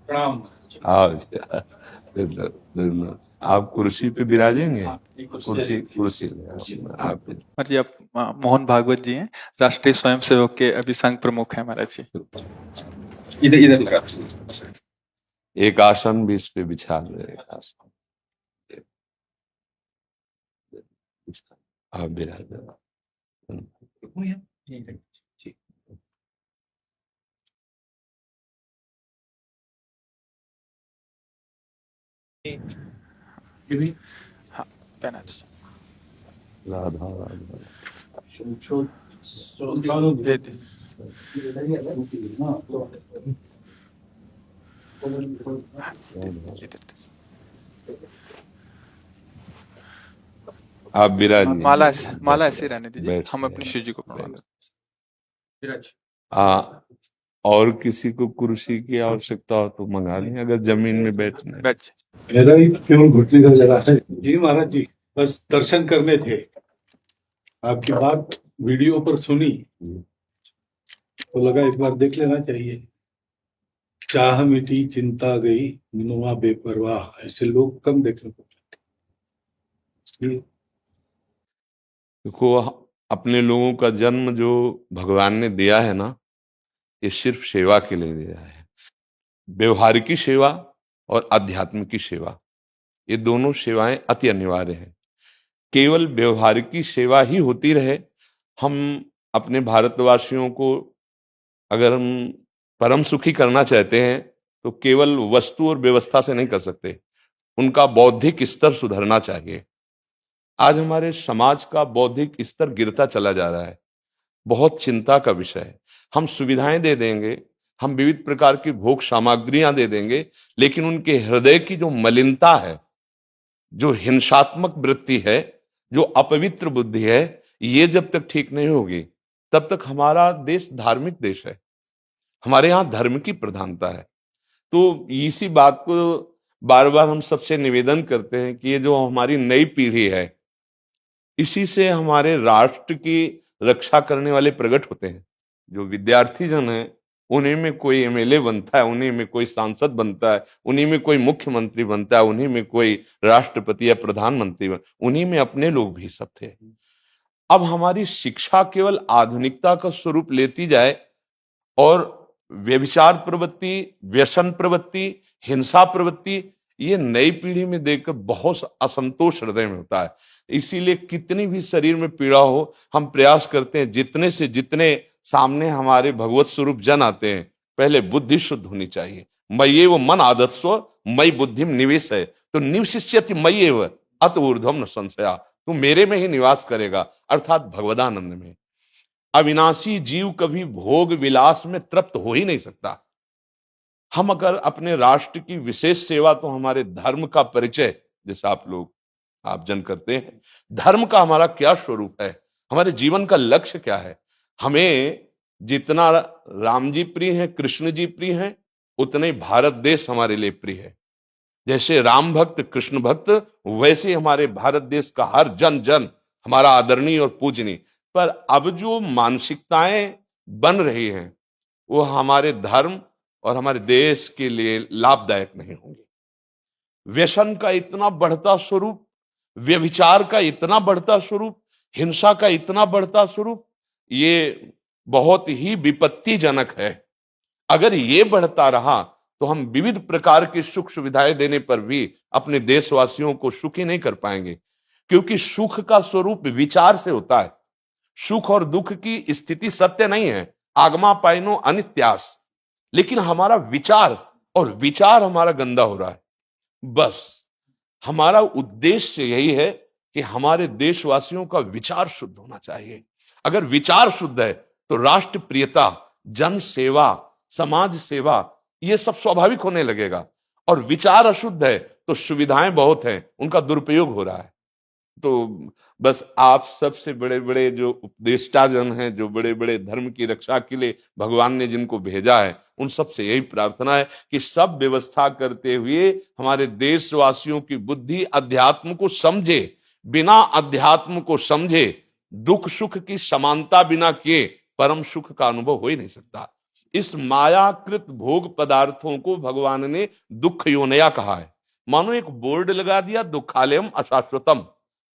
प्रणाम। आओ जी, धन्यवाद। आप कुर्सी पे विराजेंगे। कुर्सी कुर्सी आप जी, आप मोहन भागवत जी हैं, राष्ट्रीय स्वयंसेवक के अभी संघ प्रमुख हैं महाराज जी। इधर इधर लगा। एक आसन भी इस पे बिछा दो। एक आसन आप विराज। हाँ, पहना दीजिए। राधा राधा दे दे। इधर दीजिए। आप विराजिए। माला ऐसे रहने दीजिए, बैठ हम से अपनी शिव जी को प्रणाम करें। और किसी को कुर्सी की आवश्यकता हो तो मंगा लें, अगर जमीन में बैठना है। बैठ जाए। मेरा ही केवल घुटने का जरा है जी महाराज जी, बस दर्शन करने थे। आपकी बात वीडियो पर सुनी तो लगा एक बार देख लेना चाहिए। चाह मिटी चिंता गई मनुआ बेपरवाह, ऐसे लोग कम देखने को मिलते। देखो, अपने लोगों का जन्म जो भगवान ने दिया है ना, ये सिर्फ सेवा के लिए दिया है। व्यवहारिकी सेवा और आध्यात्मिक सेवा, ये दोनों सेवाएं अति अनिवार्य हैं। केवल व्यवहारिकी सेवा ही होती रहे, हम अपने भारतवासियों को अगर हम परम सुखी करना चाहते हैं तो केवल वस्तु और व्यवस्था से नहीं कर सकते, उनका बौद्धिक स्तर सुधरना चाहिए। आज हमारे समाज का बौद्धिक स्तर गिरता चला जा रहा है, बहुत चिंता का विषय है। हम सुविधाएं दे देंगे, हम विविध प्रकार की भोग सामग्रियां दे देंगे, लेकिन उनके हृदय की जो मलिनता है, जो हिंसात्मक वृत्ति है, जो अपवित्र बुद्धि है, ये जब तक ठीक नहीं होगी तब तक हमारा देश धार्मिक देश है, हमारे यहाँ धर्म की प्रधानता है। तो इसी बात को बार बार हम सबसे निवेदन करते हैं कि ये जो हमारी नई पीढ़ी है, इसी से हमारे राष्ट्र की रक्षा करने वाले प्रकट होते हैं। जो विद्यार्थी जन है, उन्हीं में कोई एमएलए बनता है, उन्हीं में कोई सांसद बनता है, उन्हीं में कोई मुख्यमंत्री बनता है, उन्हीं में कोई राष्ट्रपति या प्रधानमंत्री उन्हीं में अपने लोग भी सब थे। अब हमारी शिक्षा केवल आधुनिकता का स्वरूप लेती जाए और व्यभिचार प्रवृत्ति, व्यसन प्रवृत्ति, हिंसा प्रवृत्ति, ये नई पीढ़ी में देखकर बहुत असंतोष हृदय में होता है। इसीलिए कितनी भी शरीर में पीड़ा हो, हम प्रयास करते हैं जितने से जितने सामने हमारे भगवत स्वरूप जन आते हैं, पहले बुद्धि शुद्ध होनी चाहिए। मय्ये वो मन आदत स्व मई बुद्धिम निवेश है, तो निवशिष्यति मय्ये व अत ऊर्ध्वम न संशया, तू मेरे में ही निवास करेगा, अर्थात भगवदानंद में। अविनाशी जीव कभी भोग विलास में तृप्त हो ही नहीं सकता। हम अगर अपने राष्ट्र की विशेष सेवा, तो हमारे धर्म का परिचय, जैसे आप जन करते हैं, धर्म का हमारा क्या स्वरूप है, हमारे जीवन का लक्ष्य क्या है। हमें जितना राम जी प्रिय हैं, कृष्ण जी प्रिय हैं, उतने भारत देश हमारे लिए प्रिय है। जैसे राम भक्त कृष्ण भक्त, वैसे हमारे भारत देश का हर जन जन हमारा आदरणीय और पूजनीय। पर अब जो मानसिकताएं बन रही हैं, वो हमारे धर्म और हमारे देश के लिए लाभदायक नहीं होंगी। व्यसन का इतना बढ़ता स्वरूप, व्यभिचार का इतना बढ़ता स्वरूप, हिंसा का इतना बढ़ता स्वरूप, ये बहुत ही विपत्तिजनक है। अगर ये बढ़ता रहा तो हम विविध प्रकार की सुख सुविधाएं देने पर भी अपने देशवासियों को सुखी नहीं कर पाएंगे, क्योंकि सुख का स्वरूप विचार से होता है। सुख और दुख की स्थिति सत्य नहीं है, आगमा पाइनो अनित्यास, लेकिन हमारा विचार, और विचार हमारा गंदा हो रहा है। बस हमारा उद्देश्य यही है कि हमारे देशवासियों का विचार शुद्ध होना चाहिए। अगर विचार शुद्ध है तो राष्ट्र प्रियता, जन सेवा, समाज सेवा, ये सब स्वाभाविक होने लगेगा। और विचार अशुद्ध है तो सुविधाएं बहुत हैं, उनका दुरुपयोग हो रहा है। तो बस आप सबसे बड़े बड़े जो उपदेष्टा जन हैं, जो बड़े बड़े धर्म की रक्षा के लिए भगवान ने जिनको भेजा है, उन सबसे यही प्रार्थना है कि सब व्यवस्था करते हुए हमारे देशवासियों की बुद्धि अध्यात्म को समझे। बिना अध्यात्म को समझे दुख सुख की समानता बिना किए परम सुख का अनुभव हो ही नहीं सकता। इस मायाकृत भोग पदार्थों को भगवान ने दुख योनया कहा है। मानो एक बोर्ड लगा दिया, दुखालयम अशाश्वतम।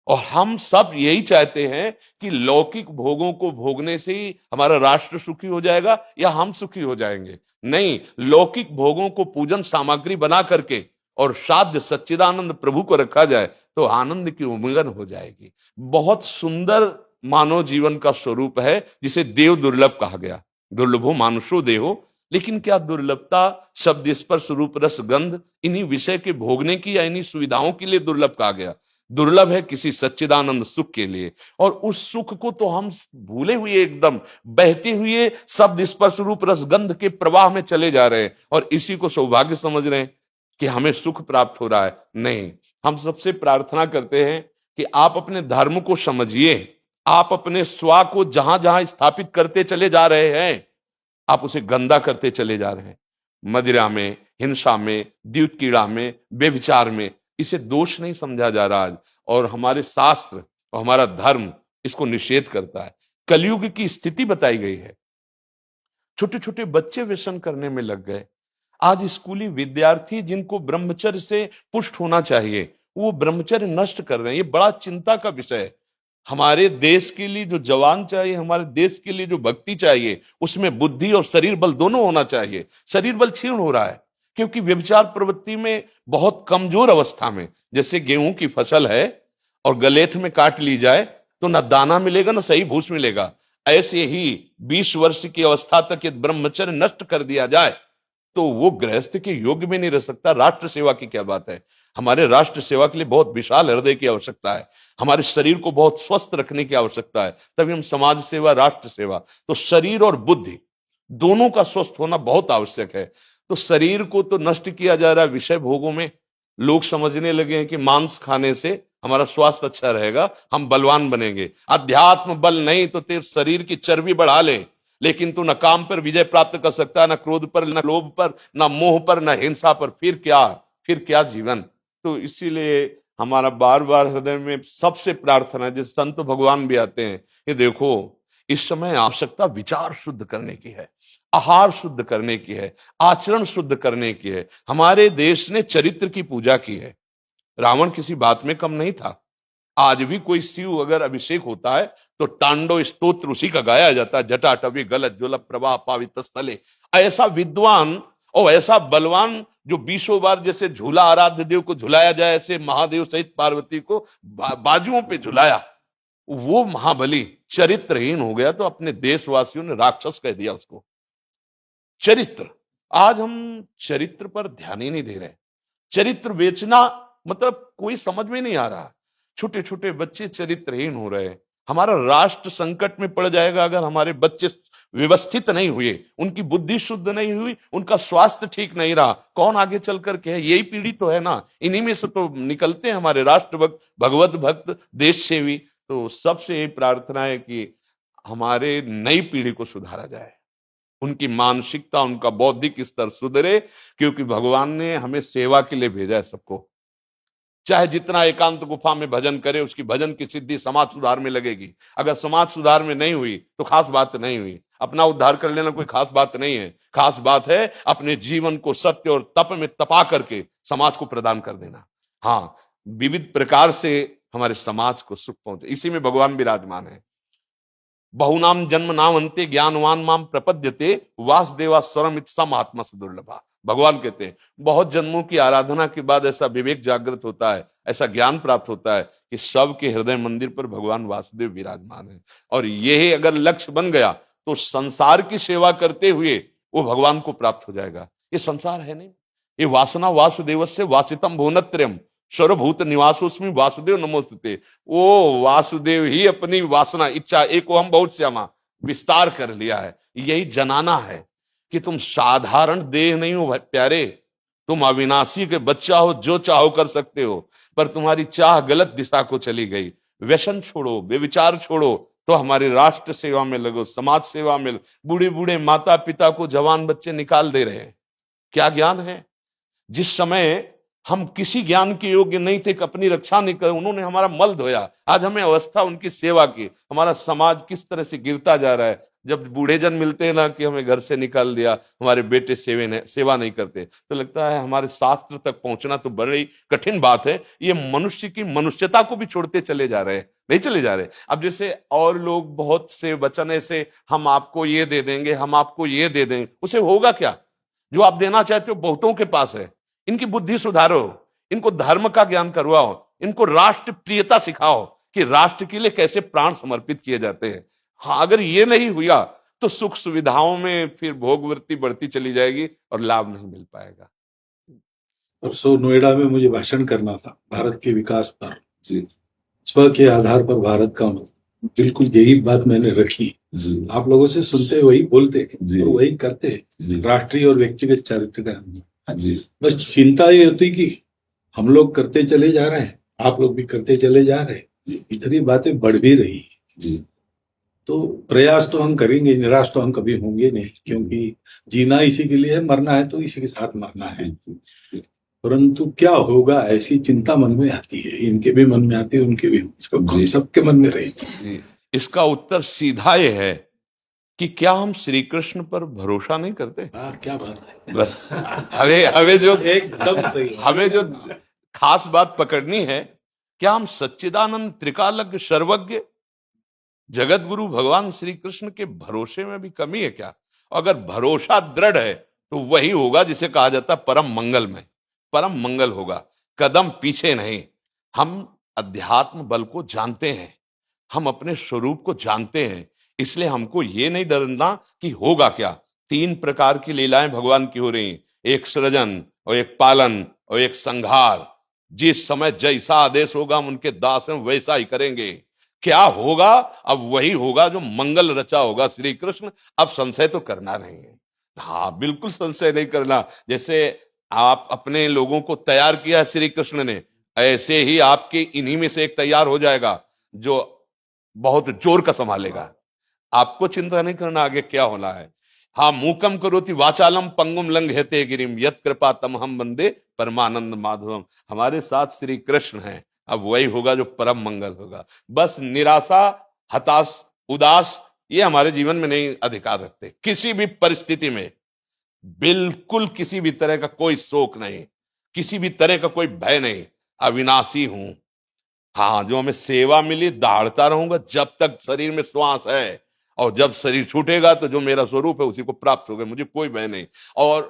और हम सब यही चाहते हैं कि लौकिक भोगों को भोगने से ही हमारा राष्ट्र सुखी हो जाएगा या हम सुखी हो जाएंगे। नहीं, लौकिक भोगों को पूजन सामग्री बना करके और साध्य सच्चिदानंद प्रभु को रखा जाए तो आनंद की उमंगन हो जाएगी। बहुत सुंदर मानव जीवन का स्वरूप है, जिसे देव दुर्लभ कहा गया। दुर्लभो मानुषो देहो। लेकिन क्या दुर्लभता शब्द स्पर्श रूप रस गंध इन्हीं विषय के भोगने की या इन्हीं सुविधाओं के लिए दुर्लभ कहा गया? दुर्लभ है किसी सच्चिदानंद सुख के लिए। और उस सुख को तो हम भूले हुए, एकदम बहते हुए शब्द स्पर्श रूप रस गंध के प्रवाह में चले जा रहे हैं और इसी को सौभाग्य समझ रहे हैं कि हमें सुख प्राप्त हो रहा है। नहीं, हम सबसे प्रार्थना करते हैं कि आप अपने धर्म को समझिए। आप अपने स्वा को जहां जहां स्थापित करते चले जा रहे हैं, आप उसे गंदा करते चले जा रहे हैं। मदिरा में, हिंसा में, द्यूत कीड़ा में, बेविचार में, इसे दोष नहीं समझा जा रहा आज। और हमारे शास्त्र और हमारा धर्म इसको निषेध करता है। कलयुग की स्थिति बताई गई है। छोटे छोटे बच्चे व्यसन करने में लग गए। आज स्कूली विद्यार्थी जिनको ब्रह्मचर्य से पुष्ट होना चाहिए, वो ब्रह्मचर्य नष्ट कर रहे हैं। ये बड़ा चिंता का विषय है। हमारे देश के लिए जो जवान चाहिए, हमारे देश के लिए जो भक्ति चाहिए, उसमें बुद्धि और शरीर बल दोनों होना चाहिए। शरीर बल क्षीण हो रहा है क्योंकि व्यभिचार प्रवृत्ति में बहुत कमजोर अवस्था में, जैसे गेहूं की फसल है और गलेथ में काट ली जाए तो न दाना मिलेगा न सही भूस मिलेगा। ऐसे ही 20 वर्ष की अवस्था तक यदि ब्रह्मचर्य नष्ट कर दिया जाए तो वो गृहस्थ के योग्य में नहीं रह सकता। राष्ट्र सेवा की क्या बात है। हमारे राष्ट्र सेवा के लिए बहुत विशाल हृदय की आवश्यकता है। हमारे शरीर को बहुत स्वस्थ रखने की आवश्यकता है, तभी हम समाज सेवा, राष्ट्र सेवा। तो शरीर और बुद्धि दोनों का स्वस्थ होना बहुत आवश्यक है। तो शरीर को तो नष्ट किया जा रहा है विषय भोगों में। लोग समझने लगे हैं कि मांस खाने से हमारा स्वास्थ्य अच्छा रहेगा, हम बलवान बनेंगे। अध्यात्म बल नहीं तो तेरे शरीर की चर्बी बढ़ा ले, लेकिन तू न काम पर विजय प्राप्त कर सकता, न क्रोध पर, न लोभ पर, न मोह पर, न हिंसा पर। फिर क्या जीवन। तो इसीलिए हमारा बार बार हृदय में सबसे प्रार्थना है, जिस संत भगवान भी आते हैं, ये देखो इस समय आवश्यकता विचार शुद्ध करने की है, आहार शुद्ध करने की है, आचरण शुद्ध करने की है। हमारे देश ने चरित्र की पूजा की है। रावण किसी बात में कम नहीं था। आज भी कोई शिव अगर अभिषेक होता है तो तांडव स्तोत्र उसी का गाया जाता है। जटाटवी गलत ज्वल प्रवाह पावित स्थले। ऐसा विद्वान और ऐसा बलवान जो 20 बार जैसे झूला आराध्य देव को झुलाया जाए, ऐसे महादेव सहित पार्वती को बाजुओं पे झुलाया, वो महाबली चरित्रहीन हो गया तो अपने देशवासियों ने राक्षस कह दिया उसको। चरित्र, आज हम चरित्र पर ध्यान ही नहीं दे रहे। चरित्र बेचना मतलब कोई समझ में नहीं आ रहा। छोटे छोटे बच्चे चरित्रहीन हो रहे हैं। हमारा राष्ट्र संकट में पड़ जाएगा अगर हमारे बच्चे व्यवस्थित नहीं हुए, उनकी बुद्धि शुद्ध नहीं हुई, उनका स्वास्थ्य ठीक नहीं रहा। कौन आगे चल करके है? यही पीढ़ी तो है ना। इन्हीं में से तो निकलते हैं हमारे राष्ट्र भक्त, भगवत भक्त, देश सेवी। तो सबसे यही प्रार्थना है कि हमारे नई पीढ़ी को सुधारा जाए, उनकी मानसिकता, उनका बौद्धिक स्तर सुधरे, क्योंकि भगवान ने हमें सेवा के लिए भेजा है सबको। चाहे जितना एकांत गुफा में भजन करे, उसकी भजन की सिद्धि समाज सुधार में लगेगी। अगर समाज सुधार में नहीं हुई तो खास बात नहीं हुई। अपना उद्धार कर लेना कोई खास बात नहीं है। खास बात है अपने जीवन को सत्य और तप में तपा करके समाज को प्रदान कर देना। हाँ, विविध प्रकार से हमारे समाज को सुख पहुंचे, इसी में भगवान विराजमान है। बहुनाम जन्म नाम अंते ज्ञानवान माम प्रपद्यते वासुदेवा स्वरमित सम आत्मा दुर्लभा। भगवान कहते हैं बहुत जन्मों की आराधना के बाद ऐसा विवेक जागृत होता है, ऐसा ज्ञान प्राप्त होता है कि सबके हृदय मंदिर पर भगवान वासुदेव विराजमान है। और यही अगर लक्ष्य बन गया तो संसार की सेवा करते हुए वो भगवान को प्राप्त हो जाएगा। ये संसार है नहीं, ये वासना वासुदेवस्य वासितम भुवनत्रयम् सर्वभूत निवासोस्मि वासुदेव नमोस्तुते। वो वासुदेव ही अपनी वासना, इच्छा, एको हम बहुत श्यामा विस्तार कर लिया है। यही जनाना है कि तुम साधारण देह नहीं हो प्यारे, तुम अविनाशी के बच्चा हो, जो चाहो कर सकते हो। पर तुम्हारी चाह गलत दिशा को चली गई। व्यसन छोड़ो, बेविचार छोड़ो, तो हमारे राष्ट्र सेवा में लगो, समाज सेवा में। बूढ़े बूढ़े माता पिता को जवान बच्चे निकाल दे रहे हैं। क्या ज्ञान है? जिस समय हम किसी ज्ञान के योग्य नहीं थे कि अपनी रक्षा नहीं कर, उन्होंने हमारा मल धोया। आज हमें अवस्था उनकी सेवा की। हमारा समाज किस तरह से गिरता जा रहा है। जब बूढ़े जन मिलते हैं ना कि हमें घर से निकाल दिया, हमारे बेटे सेवा नहीं करते, तो लगता है हमारे शास्त्र तक पहुंचना तो बड़ी कठिन बात है। ये मनुष्य की मनुष्यता को भी छोड़ते चले जा रहे हैं, नहीं चले जा रहे। अब जैसे और लोग बहुत से वचन ऐसे, हम आपको ये दे देंगे, हम आपको ये दे देंगे, उसे होगा क्या? जो आप देना चाहते हो बहुतों के पास है। इनकी बुद्धि सुधारो, इनको धर्म का ज्ञान करवाओ, इनको राष्ट्र प्रियता सिखाओ कि राष्ट्र के लिए कैसे प्राण समर्पित किए जाते हैं। हाँ, अगर ये नहीं हुआ तो सुख सुविधाओं में फिर भोगवृत्ति बढ़ती चली जाएगी और लाभ नहीं मिल पाएगा। परसों नोएडा में मुझे भाषण करना था भारत के विकास पर, स्व के आधार पर भारत का मतलब, बिल्कुल यही बात मैंने रखी। आप लोगों से सुनते वही बोलते और वही करते, राष्ट्रीय और व्यक्तिगत चरित्र का। बस चिंता ये होती कि हम लोग करते चले जा रहे हैं, आप लोग भी करते चले जा रहे हैं, इतनी बातें बढ़ भी रही है। तो प्रयास तो हम करेंगे, निराश तो हम कभी होंगे नहीं, क्योंकि जीना इसी के लिए है, मरना है तो इसी के साथ मरना है। परंतु क्या होगा ऐसी चिंता मन में आती है, इनके भी मन में आती है, उनके भी, सबके मन में रहती है। इसका उत्तर सीधा ये है कि क्या हम श्री कृष्ण पर भरोसा नहीं करते? क्या बात है, बस हमें जो एकदम सही, हमें जो खास बात पकड़नी है, क्या हम सच्चिदानंद त्रिकालज्ञ सर्वज्ञ जगत गुरु भगवान श्री कृष्ण के भरोसे में भी कमी है क्या? अगर भरोसा दृढ़ है तो वही होगा जिसे कहा जाता है परम मंगल में, परम मंगल होगा, कदम पीछे नहीं। हम अध्यात्म बल को जानते हैं, हम अपने स्वरूप को जानते हैं, इसलिए हमको ये नहीं डरना कि होगा क्या। 3 प्रकार की लीलाएं भगवान की हो रही, एक सृजन और एक पालन और एक संहार। जिस समय जैसा आदेश होगा हम उनके दास हैं, वैसा ही करेंगे। क्या होगा? अब वही होगा जो मंगल रचा होगा श्री कृष्ण। अब संशय तो करना नहीं है, हाँ बिल्कुल संशय नहीं करना। जैसे आप अपने लोगों को तैयार किया श्री कृष्ण ने, ऐसे ही आपके इन्हीं में से एक तैयार हो जाएगा जो बहुत जोर का संभालेगा। आपको चिंता नहीं करना आगे क्या होना है। हाँ, मूकम करोति वाचालम पंगुम लंघयते गिरिम यत् कृपा तमहम वंदे परमानंद माधवम। हमारे साथ श्री कृष्ण हैं, अब वही होगा जो परम मंगल होगा। बस निराशा, हताश, उदास ये हमारे जीवन में नहीं अधिकार रखते। किसी भी परिस्थिति में बिल्कुल किसी भी तरह का कोई शोक नहीं, किसी भी तरह का कोई भय नहीं। अविनाशी हूं, हाँ जो हमें सेवा मिली दहाड़ता रहूंगा जब तक शरीर में श्वास है, और जब शरीर छूटेगा तो जो मेरा स्वरूप है उसी को प्राप्त होगा, मुझे कोई भय नहीं। और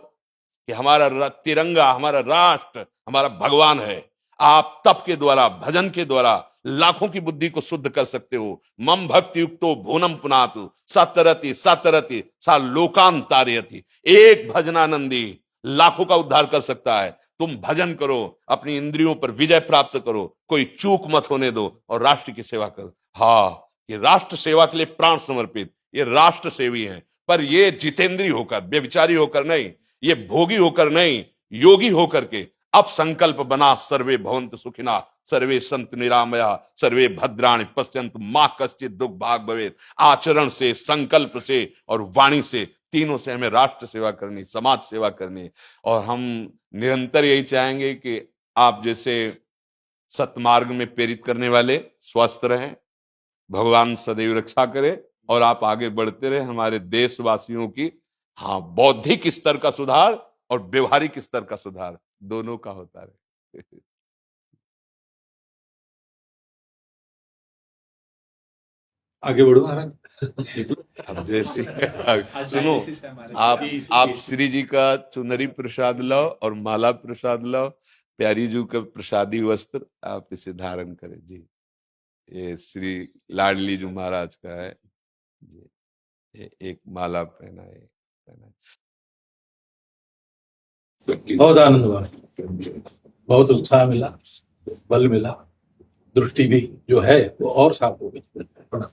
कि हमारा तिरंगा, हमारा राष्ट्र, हमारा भगवान है। आप तप के द्वारा, भजन के द्वारा लाखों की बुद्धि को शुद्ध कर सकते हो। मम भक्ति युक्तो भुवनम पुनातु सतरति सतरति सा लोकांतारयति। एक भजनानंदी लाखों का उद्धार कर सकता है। तुम भजन करो, अपनी इंद्रियों पर विजय प्राप्त करो, कोई चूक मत होने दो और राष्ट्र की सेवा करो। हाँ, ये राष्ट्र सेवा के लिए प्राण समर्पित, ये राष्ट्र सेवी हैं। पर ये जितेंद्रीय होकर, व्यभिचारी होकर नहीं, ये भोगी होकर नहीं, योगी होकर के अब संकल्प बना, सर्वे भवन्तु सुखिना सर्वे संतु निरामया सर्वे भद्राणि पश्यन्तु मां कश्चित् दुख भाग भवेत्। आचरण से, संकल्प से और वाणी से, तीनों से हमें राष्ट्र सेवा करनी, समाज सेवा करनी। और हम निरंतर यही चाहेंगे कि आप जैसे सतमार्ग में प्रेरित करने वाले स्वस्थ रहें, भगवान सदैव रक्षा करे और आप आगे बढ़ते रहे। हमारे देशवासियों की हाँ बौद्धिक स्तर का सुधार और व्यवहारिक स्तर का सुधार दोनों का होता रहे। आगे बढ़ो महाराज। अब जैसे सुनो, आप श्री जी का चुनरी प्रसाद लाओ और माला प्रसाद लाओ, प्यारी जी का प्रसादी वस्त्र आप इसे धारण करें जी। ये श्री लाडली जी महाराज का है जी, ये एक माला पहनाए। बहुत आनंद हुआ, बहुत उत्साह मिला, बल मिला, दृष्टि भी जो है वो और साफ हो गई।